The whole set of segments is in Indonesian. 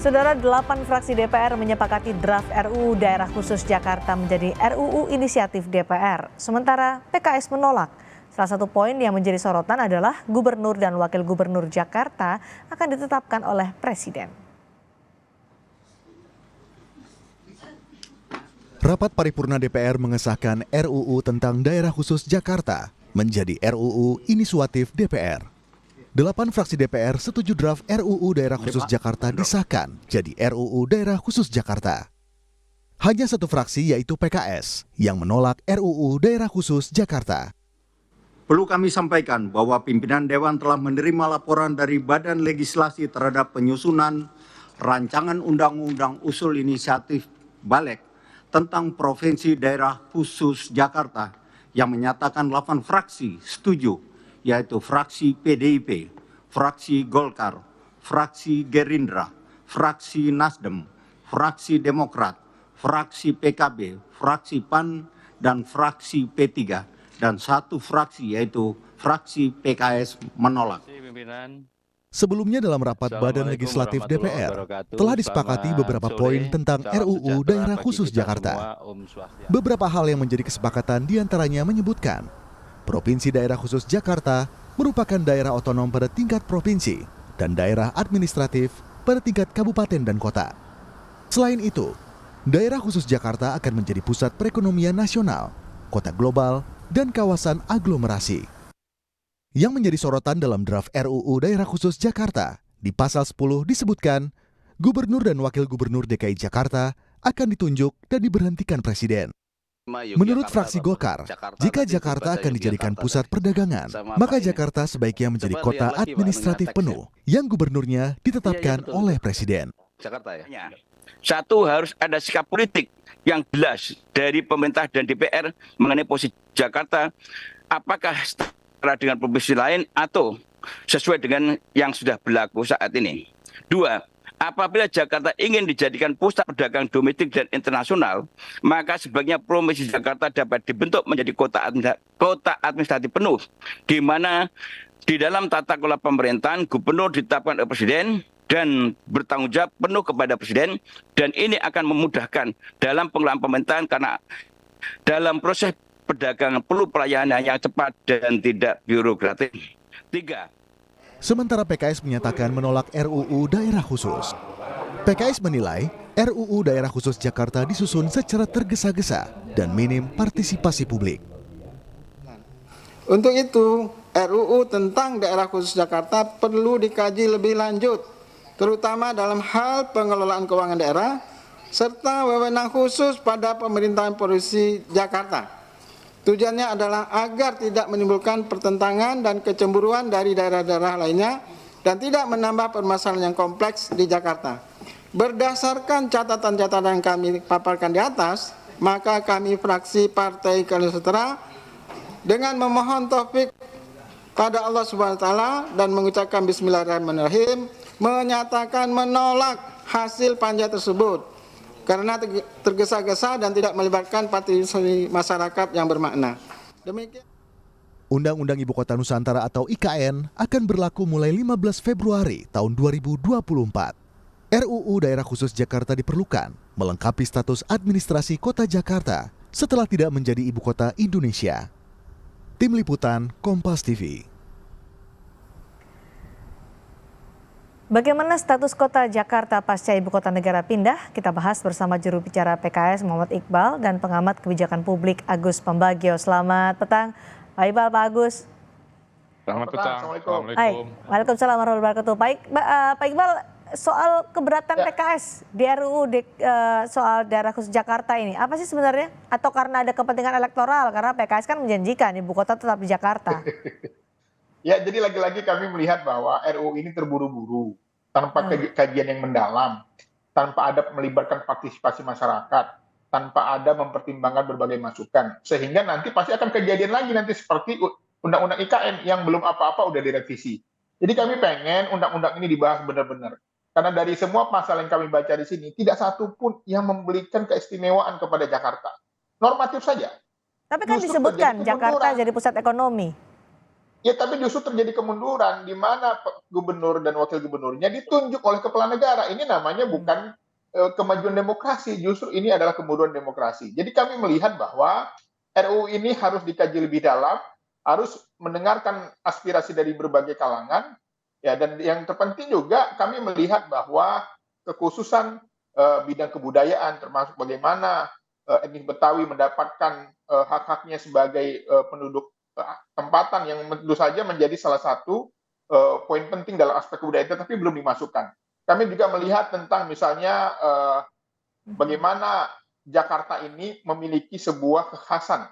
Saudara, 8 fraksi DPR menyepakati draft RUU Daerah Khusus Jakarta menjadi RUU inisiatif DPR. Sementara PKS menolak. Salah satu poin yang menjadi sorotan adalah Gubernur dan Wakil Gubernur Jakarta akan ditetapkan oleh Presiden. Rapat paripurna DPR mengesahkan RUU tentang Daerah Khusus Jakarta menjadi RUU inisiatif DPR. 8 fraksi DPR setuju draft RUU Daerah Khusus Jakarta disahkan jadi RUU Daerah Khusus Jakarta. Hanya satu fraksi yaitu PKS yang menolak RUU Daerah Khusus Jakarta. Perlu kami sampaikan bahwa pimpinan Dewan telah menerima laporan dari Badan Legislasi terhadap penyusunan rancangan undang-undang usul inisiatif Balik tentang Provinsi Daerah Khusus Jakarta yang menyatakan 8 fraksi setuju, yaitu fraksi PDIP, fraksi Golkar, fraksi Gerindra, fraksi Nasdem, fraksi Demokrat, fraksi PKB, fraksi PAN, dan fraksi P3, dan satu fraksi yaitu fraksi PKS menolak. Sebelumnya dalam rapat Badan Legislatif DPR telah disepakati beberapa poin tentang RUU Daerah Khusus Jakarta. Beberapa hal yang menjadi kesepakatan diantaranya menyebutkan Provinsi Daerah Khusus Jakarta merupakan daerah otonom pada tingkat provinsi dan daerah administratif pada tingkat kabupaten dan kota. Selain itu, Daerah Khusus Jakarta akan menjadi pusat perekonomian nasional, kota global, dan kawasan aglomerasi. Yang menjadi sorotan dalam draft RUU Daerah Khusus Jakarta, di pasal 10 disebutkan, Gubernur dan Wakil Gubernur DKI Jakarta akan ditunjuk dan diberhentikan Presiden. Menurut fraksi Golkar, jika Jakarta akan dijadikan pusat perdagangan, maka Jakarta sebaiknya menjadi kota administratif penuh yang gubernurnya ditetapkan oleh Presiden. Jakarta ya. Satu, harus ada sikap politik yang jelas dari pemerintah dan DPR mengenai posisi Jakarta, apakah setara dengan provinsi lain atau sesuai dengan yang sudah berlaku saat ini. Dua, apabila Jakarta ingin dijadikan pusat perdagangan domestik dan internasional, maka sebaiknya Provinsi Jakarta dapat dibentuk menjadi kota administratif penuh, di mana di dalam tata kelola pemerintahan gubernur ditetapkan oleh Presiden dan bertanggung jawab penuh kepada Presiden, dan ini akan memudahkan dalam pengelolaan pemerintahan karena dalam proses perdagangan perlu pelayanan yang cepat dan tidak birokratis. Tiga, Sementara PKS menyatakan menolak RUU Daerah Khusus. PKS menilai RUU Daerah Khusus Jakarta disusun secara tergesa-gesa dan minim partisipasi publik. Untuk itu, RUU tentang Daerah Khusus Jakarta perlu dikaji lebih lanjut, terutama dalam hal pengelolaan keuangan daerah, serta wewenang khusus pada pemerintahan Provinsi Jakarta. Tujuannya adalah agar tidak menimbulkan pertentangan dan kecemburuan dari daerah-daerah lainnya dan tidak menambah permasalahan yang kompleks di Jakarta. Berdasarkan catatan-catatan yang kami paparkan di atas, maka kami fraksi Partai Keadilan Sejahtera dengan memohon taufik pada Allah Subhanahu wa taala dan mengucapkan bismillahirrahmanirrahim menyatakan menolak hasil panja tersebut karena tergesa-gesa dan tidak melibatkan partisipasi masyarakat yang bermakna. Demikian. Undang-Undang Ibu Kota Nusantara atau IKN akan berlaku mulai 15 Februari tahun 2024. RUU Daerah Khusus Jakarta diperlukan melengkapi status administrasi Kota Jakarta setelah tidak menjadi ibu kota Indonesia. Tim Liputan Kompas TV. Bagaimana status kota Jakarta pasca ibu kota negara pindah? Kita bahas bersama juru bicara PKS Muhammad Iqbal dan pengamat kebijakan publik Agus Pambagio. Selamat petang, Pak Iqbal, Pak Agus. Selamat petang. Assalamualaikum. Hai, waalaikumsalam warahmatullahi wabarakatuh. Pak Iqbal, soal keberatan PKS di RUU soal daerah khusus Jakarta ini, apa sih sebenarnya? Atau karena ada kepentingan elektoral? Karena PKS kan menjanjikan ibu kota tetap di Jakarta. Ya, jadi lagi-lagi kami melihat bahwa RUU ini terburu-buru, tanpa kajian yang mendalam, tanpa ada melibatkan partisipasi masyarakat, tanpa ada mempertimbangkan berbagai masukan. Sehingga nanti pasti akan kejadian lagi nanti seperti Undang-Undang IKN yang belum apa-apa udah direvisi. Jadi kami pengen undang-undang ini dibahas benar-benar. Karena dari semua pasal yang kami baca di sini, tidak satu pun yang memberikan keistimewaan kepada Jakarta. Normatif saja. Tapi kan disebutkan Jakarta jadi pusat ekonomi. Ya, tapi justru terjadi kemunduran di mana gubernur dan wakil gubernurnya ditunjuk oleh kepala negara. Ini namanya bukan kemajuan demokrasi, justru ini adalah kemunduran demokrasi. Jadi kami melihat bahwa RUU ini harus dikaji lebih dalam, harus mendengarkan aspirasi dari berbagai kalangan, ya, dan yang terpenting juga kami melihat bahwa kekhususan bidang kebudayaan, termasuk bagaimana etnis Betawi mendapatkan hak-haknya sebagai penduduk tempatan yang tentu saja menjadi salah satu poin penting dalam aspek kebudayaan, tetapi belum dimasukkan. Kami juga melihat tentang misalnya bagaimana Jakarta ini memiliki sebuah kekhasan,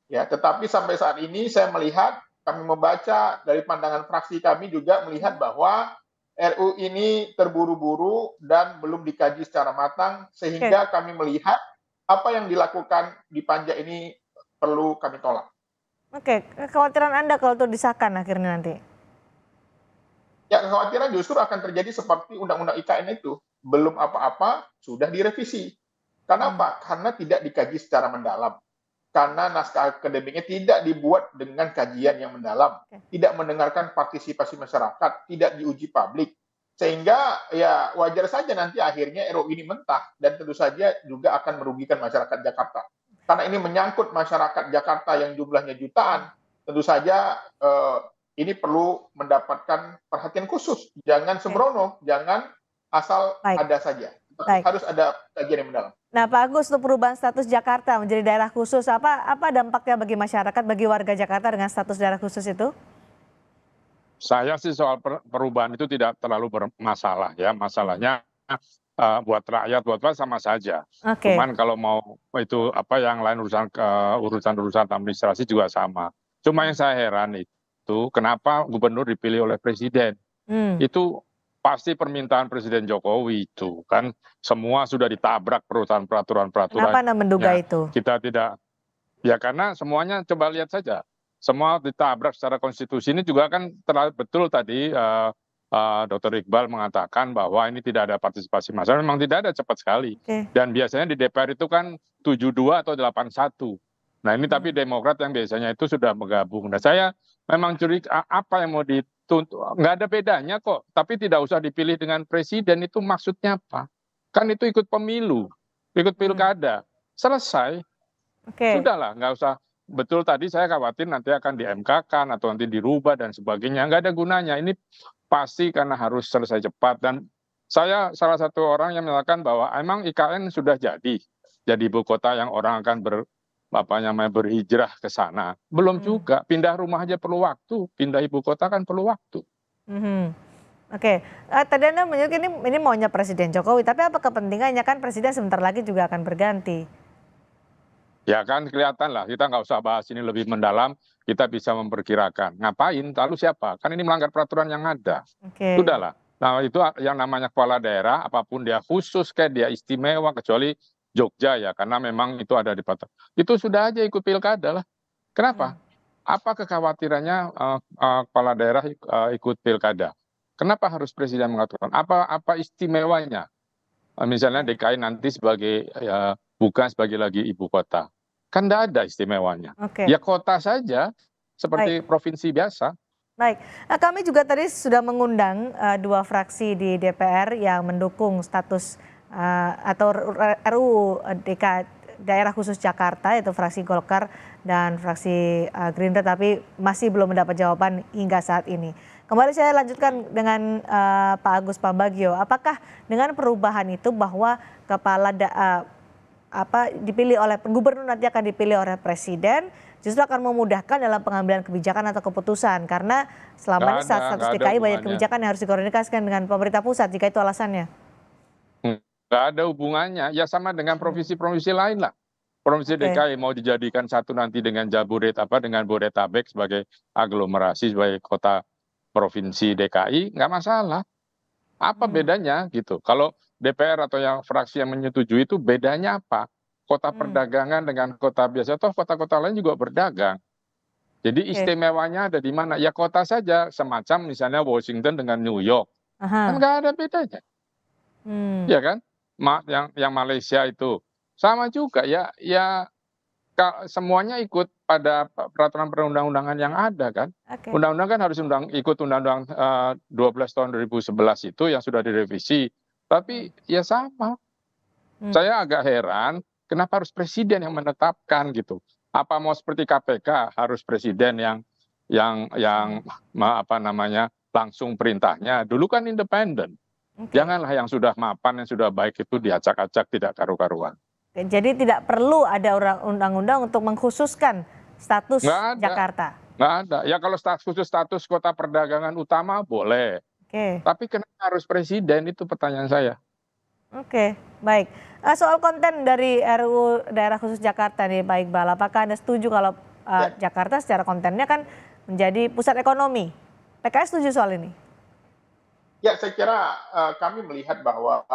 ya. Tetapi sampai saat ini saya melihat, kami membaca dari pandangan fraksi kami juga melihat bahwa RU ini terburu-buru dan belum dikaji secara matang, sehingga kami melihat apa yang dilakukan di Panja ini perlu kami tolak. Oke, kekhawatiran Anda kalau itu disahkan akhirnya nanti? Ya, kekhawatiran justru akan terjadi seperti Undang-Undang IKN itu. Belum apa-apa, sudah direvisi. Karena apa? Karena tidak dikaji secara mendalam. Karena naskah akademiknya tidak dibuat dengan kajian yang mendalam. Tidak mendengarkan partisipasi masyarakat, tidak diuji publik. Sehingga ya wajar saja nanti akhirnya RUU ini mentah. Dan tentu saja juga akan merugikan masyarakat Jakarta. Karena ini menyangkut masyarakat Jakarta yang jumlahnya jutaan, tentu saja ini perlu mendapatkan perhatian khusus. Jangan sembrono, jangan asal ada saja. Harus ada kajian yang mendalam. Nah, Pak Agus, untuk perubahan status Jakarta menjadi daerah khusus, apa dampaknya bagi masyarakat, bagi warga Jakarta dengan status daerah khusus itu? Saya sih soal perubahan itu tidak terlalu bermasalah ya. Masalahnya buat rakyat, buat apa sama saja. Cuman kalau mau itu apa yang lain urusan administrasi juga sama. Cuma yang saya heran itu kenapa gubernur dipilih oleh presiden. Itu pasti permintaan Presiden Jokowi itu kan, semua sudah ditabrak peraturan. Kenapa Anda menduga itu? Kita tidak, ya karena semuanya coba lihat saja. Semua ditabrak secara konstitusi. Ini juga kan betul tadi Dr. Iqbal mengatakan bahwa ini tidak ada partisipasi masyarakat. Memang tidak ada, cepat sekali. Dan biasanya di DPR itu kan 72 atau 81. Nah ini tapi Demokrat yang biasanya itu sudah bergabung. Nah saya memang curiga apa yang mau dituntut. Nggak ada bedanya kok. Tapi tidak usah dipilih dengan presiden, itu maksudnya apa? Kan itu ikut pemilu, ikut pilkada. Selesai. Sudahlah, nggak usah. Betul tadi saya khawatir nanti akan di-MK-kan atau nanti dirubah dan sebagainya. Nggak ada gunanya. Ini pasti karena harus selesai cepat. Dan saya salah satu orang yang menyatakan bahwa emang IKN sudah jadi ibu kota yang orang akan berhijrah ke sana. Belum juga, pindah rumah aja perlu waktu, pindah ibu kota kan perlu waktu. Tadi Anda menyebut ini maunya Presiden Jokowi, tapi apa kepentingannya, kan Presiden sebentar lagi juga akan berganti? Ya kan kelihatan lah, kita nggak usah bahas ini lebih mendalam, kita bisa memperkirakan. Ngapain, lalu siapa? Kan ini melanggar peraturan yang ada. Sudahlah. Nah itu yang namanya kepala daerah, apapun dia khusus kayak dia istimewa, kecuali Jogja ya, karena memang itu ada di Patah. Itu sudah aja ikut pilkada lah. Kenapa? Apa kekhawatirannya kepala daerah ikut pilkada? Kenapa harus presiden mengatakan? Apa istimewanya? Misalnya DKI nanti sebagai bukan sebagai lagi ibu kota. Kan tidak ada istimewanya. Ya kota saja, seperti provinsi biasa. Baik, kami juga tadi sudah mengundang dua fraksi di DPR yang mendukung status atau RUU Daerah Khusus Jakarta, yaitu fraksi Golkar dan fraksi Gerindra, tapi masih belum mendapat jawaban hingga saat ini. Kembali saya lanjutkan dengan Pak Agus Pambagio. Apakah dengan perubahan itu bahwa kepala dipilih oleh gubernur nanti akan dipilih oleh presiden, justru akan memudahkan dalam pengambilan kebijakan atau keputusan, karena selama ini status DKI banyak kebijakan yang harus dikoordinasikan dengan pemerintah pusat, jika itu alasannya? Nggak ada hubungannya, ya sama dengan provinsi-provinsi lain lah. Provinsi DKI mau dijadikan satu nanti dengan dengan Bodetabek sebagai aglomerasi, sebagai kota provinsi DKI, nggak masalah. Apa bedanya gitu? Kalau DPR atau yang fraksi yang menyetujui itu bedanya apa? Kota perdagangan dengan kota biasa, toh kota-kota lain juga berdagang. Jadi istimewanya ada di mana? Ya kota saja, semacam misalnya Washington dengan New York. Kan nggak ada bedanya. Ya kan? Yang Malaysia itu sama juga ya semuanya ikut pada peraturan perundang-undangan yang ada kan. Oke. Undang-undang kan harus ikut Undang-Undang 12 tahun 2011 itu yang sudah direvisi. Tapi ya sama. Saya agak heran kenapa harus presiden yang menetapkan gitu. Apa mau seperti KPK harus presiden yang langsung perintahnya. Dulu kan independen. Janganlah yang sudah mapan, yang sudah baik itu diacak-acak tidak karu-karuan. Jadi tidak perlu ada undang-undang untuk mengkhususkan status Jakarta. Nggak ada. Ya kalau status kota perdagangan utama boleh. Oke. Tapi kenapa harus presiden, itu pertanyaan saya. Oke, baik. Soal konten dari RUU Daerah Khusus Jakarta nih Pak Iqbal, apakah Anda setuju kalau Jakarta secara kontennya kan menjadi pusat ekonomi? PKS setuju soal ini? Ya, saya kira kami melihat bahwa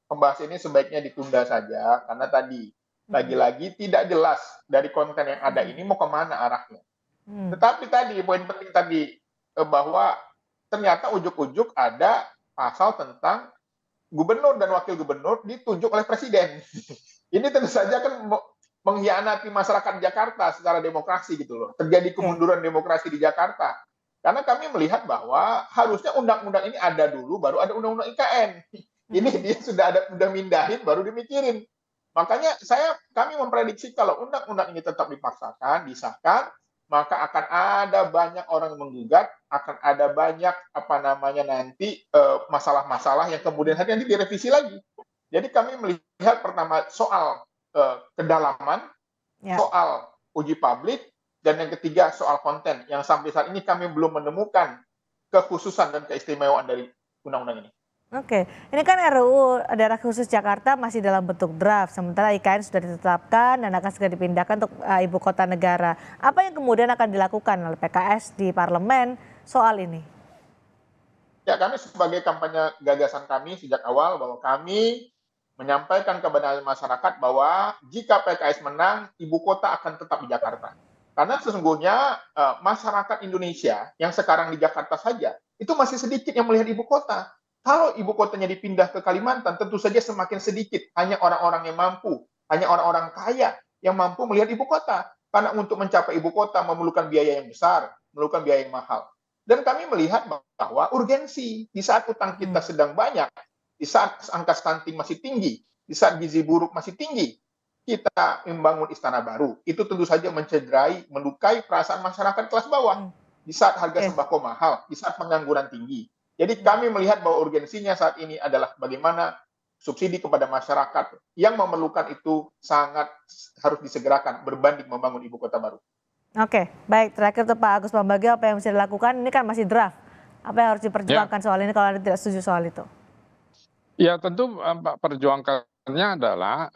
pembahasan ini sebaiknya ditunda saja, karena tadi lagi-lagi tidak jelas dari konten yang ada ini mau kemana arahnya. Tetapi tadi poin penting tadi bahwa ternyata ujuk-ujuk ada pasal tentang gubernur dan wakil gubernur ditunjuk oleh presiden. Ini tentu saja kan mengkhianati masyarakat Jakarta secara demokrasi gitu loh. Terjadi kemunduran demokrasi di Jakarta. Karena kami melihat bahwa harusnya undang-undang ini ada dulu, baru ada undang-undang IKN. Ini dia udah mindahin, baru dimikirin. Makanya kami memprediksi kalau undang-undang ini tetap dipaksakan, disahkan, maka akan ada banyak orang yang menggugat, akan ada banyak nanti masalah-masalah yang kemudian nanti direvisi lagi. Jadi kami melihat pertama soal kedalaman, soal uji publik, dan yang ketiga soal konten yang sampai saat ini kami belum menemukan kekhususan dan keistimewaan dari undang-undang ini. Oke, ini kan RUU Daerah Khusus Jakarta masih dalam bentuk draft, sementara IKN sudah ditetapkan dan akan segera dipindahkan untuk ibu kota negara. Apa yang kemudian akan dilakukan oleh PKS di parlemen soal ini? Ya, kami sebagai kampanye gagasan kami sejak awal bahwa kami menyampaikan kepada masyarakat bahwa jika PKS menang, ibu kota akan tetap di Jakarta. Karena sesungguhnya masyarakat Indonesia yang sekarang di Jakarta saja, itu masih sedikit yang melihat ibu kota. Kalau ibu kotanya dipindah ke Kalimantan, tentu saja semakin sedikit. Hanya orang-orang yang mampu, hanya orang-orang kaya yang mampu melihat ibu kota. Karena untuk mencapai ibu kota memerlukan biaya yang besar, memerlukan biaya yang mahal. Dan kami melihat bahwa urgensi di saat utang kita sedang banyak, di saat angka stunting masih tinggi, di saat gizi buruk masih tinggi, kita membangun istana baru. Itu tentu saja melukai perasaan masyarakat kelas bawah. Di saat harga sembako mahal, di saat pengangguran tinggi. Jadi kami melihat bahwa urgensinya saat ini adalah bagaimana subsidi kepada masyarakat yang memerlukan itu sangat harus disegerakan berbanding membangun ibu kota baru. Oke, baik. Terakhir tuh Pak Agus Pambagio, apa yang bisa dilakukan? Ini kan masih draft. Apa yang harus diperjuangkan soal ini kalau Anda tidak setuju soal itu? Ya tentu perjuangkannya adalah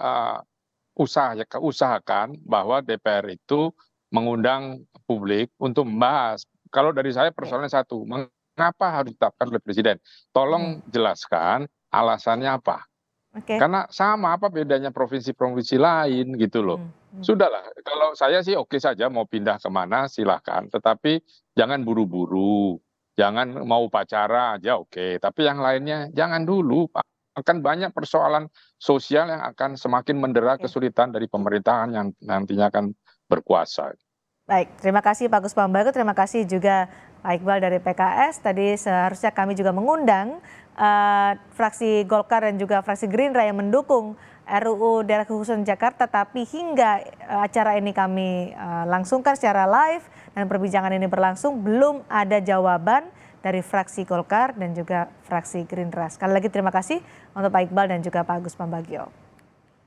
usahakan bahwa DPR itu mengundang publik untuk membahas. Kalau dari saya persoalannya satu, mengapa harus ditetapkan oleh presiden? Tolong jelaskan alasannya apa. Karena sama, apa bedanya provinsi-provinsi lain gitu loh. Sudahlah, kalau saya sih oke saja mau pindah kemana silahkan. Tetapi jangan buru-buru, jangan mau upacara aja oke. Tapi yang lainnya jangan dulu, Pak. Akan banyak persoalan sosial yang akan semakin mendera kesulitan dari pemerintahan yang nantinya akan berkuasa. Baik, terima kasih Pak Agus Pambagio, terima kasih juga Pak Iqbal dari PKS. Tadi seharusnya kami juga mengundang fraksi Golkar dan juga fraksi Gerindra yang mendukung RUU Daerah Khusus Jakarta, tapi hingga acara ini kami langsungkan secara live dan perbincangan ini berlangsung, belum ada jawaban dari fraksi Golkar dan juga fraksi Gerindra. Sekali lagi terima kasih untuk Pak Iqbal dan juga Pak Agus Pambagio.